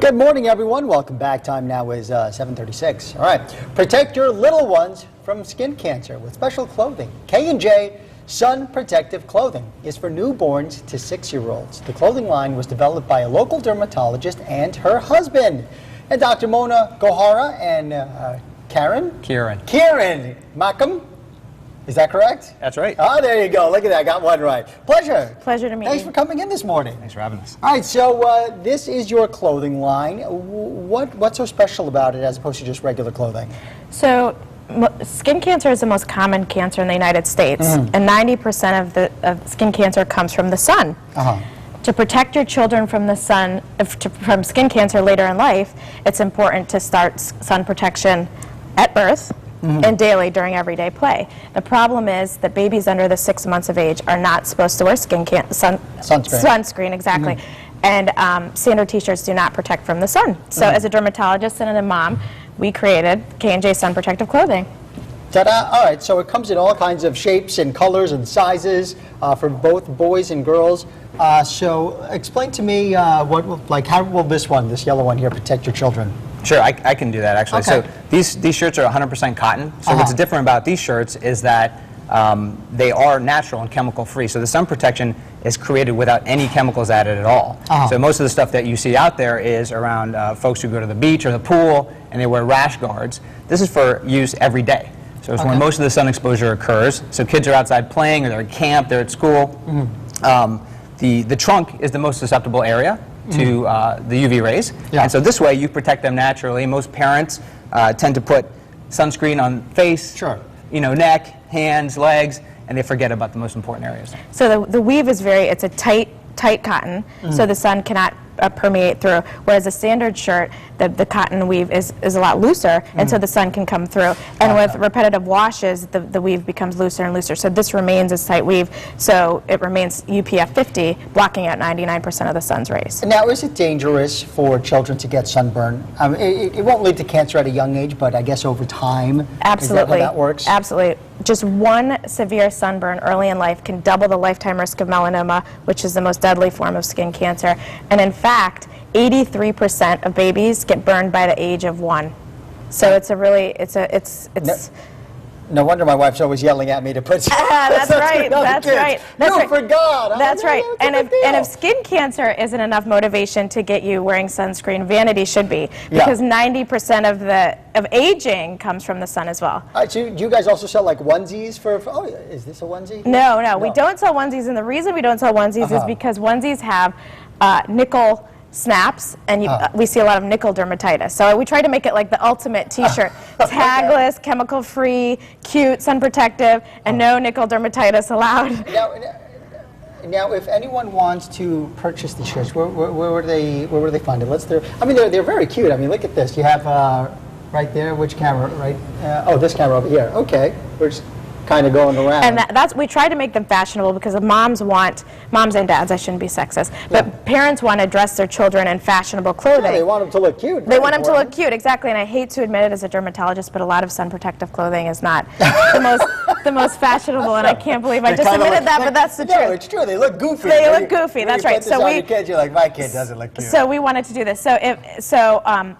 Good morning, everyone. Welcome back. Time now is 7:36. All right. Protect your little ones from skin cancer with special clothing. K&J Sun Protective Clothing is for newborns to 6-year-olds. The clothing line was developed by a local dermatologist and her husband. And Dr. Mona Gohara and Kieran Mackham. Is that correct? That's right. Oh, there you go. Look at that. I got one right. Pleasure. Pleasure to meet you. Thanks for coming in this morning. Thanks for having us. All right, so this is your clothing line. What's so special about it as opposed to just regular clothing? So skin cancer is the most common cancer in the United States, and 90% of skin cancer comes from the sun. To protect your children from the sun, from skin cancer later in life, it's important to start sun protection at birth and daily during everyday play. The problem is that babies under the 6 months of age are not supposed to wear sunscreen, exactly. And standard t-shirts do not protect from the sun. So as a dermatologist and a mom, we created K&J Sun Protective Clothing. Ta-da! All right, so it comes in all kinds of shapes and colors and sizes for both boys and girls. So explain to me how will this yellow one here, protect your children? Sure, I can do that actually. Okay. So these shirts are 100% cotton. So what's different about these shirts is that they are natural and chemical free. So the sun protection is created without any chemicals added at all. So most of the stuff that you see out there is around folks who go to the beach or the pool and they wear rash guards. This is for use every day. So it's when most of the sun exposure occurs. So kids are outside playing or they're at camp, they're at school. The trunk is the most susceptible area to the UV rays. And so this way you protect them naturally. Most parents tend to put sunscreen on face, neck, hands, legs, and they forget about the most important areas. So the weave is it's a tight cotton, so the sun cannot permeate through, whereas a standard shirt, the cotton weave is a lot looser, and so the sun can come through. And with repetitive washes, the weave becomes looser and looser. So this remains a tight weave, so it remains UPF 50, blocking out 99% of the sun's rays. Now, is it dangerous for children to get sunburn? It won't lead to cancer at a young age, but I guess over time, absolutely. Is that how that works? Absolutely. Just one severe sunburn early in life can double the lifetime risk of melanoma, which is the most deadly form of skin cancer. And in fact, 83% of babies get burned by the age of 1. So it's a really, No wonder my wife's always yelling at me to put that's right. That's right. You forgot. That's right. And if skin cancer isn't enough motivation to get you wearing sunscreen, vanity should be, because 90% of aging comes from the sun as well. All right, so do you guys also sell like onesies for oh, is this a onesie? No, we don't sell onesies, and the reason we don't sell onesies is because onesies have nickel snaps, and we see a lot of nickel dermatitis. So we try to make it like the ultimate t-shirt. Tagless, chemical-free, cute, sun protective, and no nickel dermatitis allowed. Now, if anyone wants to purchase the shirts, where would they find it? They're very cute. I mean, look at this. You have right there, which camera? Right? Oh, this camera over here. Okay, we're just kind of going around. And we try to make them fashionable because moms and dads, I shouldn't be sexist, but parents want to dress their children in fashionable clothing. Yeah, they want them to look cute. They want them to look cute, exactly. And I hate to admit it as a dermatologist, but a lot of sun protective clothing is not the most fashionable, and I can't believe I just admitted that, but that's the truth. No, it's true. They look goofy. They look goofy. That's right. So your kids, you're like, my kid doesn't look cute. So we wanted to do this. So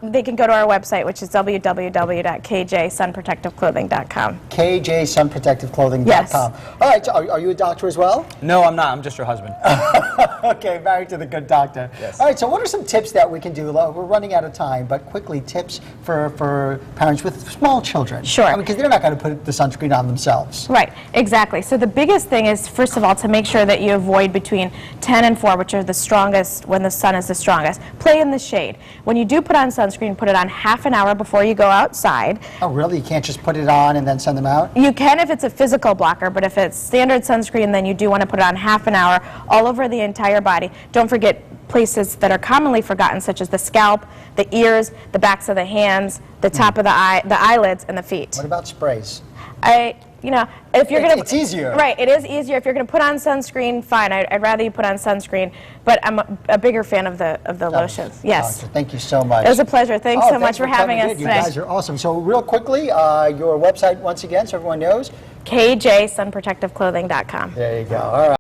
they can go to our website, which is www.kjsunprotectiveclothing.com. kjsunprotectiveclothing.com. Yes. All right. So are you a doctor as well? No, I'm not. I'm just your husband. Okay, married to the good doctor. Yes. All right. So what are some tips that we can do? We're running out of time, but quickly, tips for parents with small children. Sure. Because they're not going to put the sunscreen on themselves. Right. Exactly. So the biggest thing is, first of all, to make sure that you avoid between 10 and 4, which are the strongest when the sun is the strongest. Play in the shade. When you do put on sunscreen, put it on half an hour before you go outside. Oh, really? You can't just put it on and then send them out? You can if it's a physical blocker, but if it's standard sunscreen, then you do want to put it on half an hour all over the entire body. Don't forget places that are commonly forgotten, such as the scalp, the ears, the backs of the hands, the top of the eyelids, and the feet. What about sprays? If you're going to, it's easier. Right, it is easier. If you're going to put on sunscreen, fine. I'd rather you put on sunscreen, but I'm a bigger fan of the lotions. Yes. Doctor, thank you so much. It was a pleasure. Thanks so much for having us today. You guys are awesome. So real quickly, your website once again, so everyone knows. kjsunprotectiveclothing.com. There you go. All right.